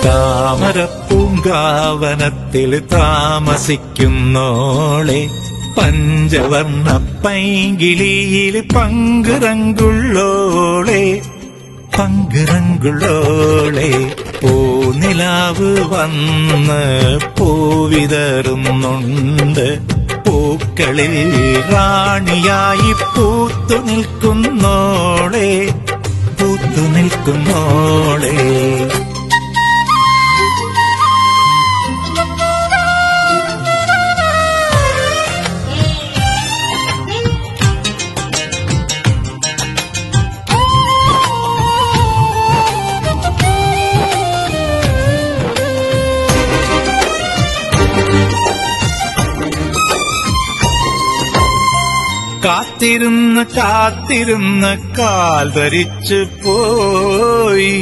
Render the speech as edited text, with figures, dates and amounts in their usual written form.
താമരപ്പൂങ്കാവനത്തിൽ താമസിക്കുന്നോളെ പഞ്ചവർണ്ണ പൈങ്കിളിയിൽ പങ്കുറങ്കുള്ളോളെ പങ്കുറങ്കുള്ളോളെ പൂനിലാവ് വന്ന് പൂവിതറുന്നുണ്ട് പൂക്കളിൽ റാണിയായി പൂത്തു നിൽക്കുന്നോളെ പൂത്തു നിൽക്കുന്നോളെ കാത്തിരുന്ന് കാത്തിരുന്ന് കാൽ ധരിച്ചു പോയി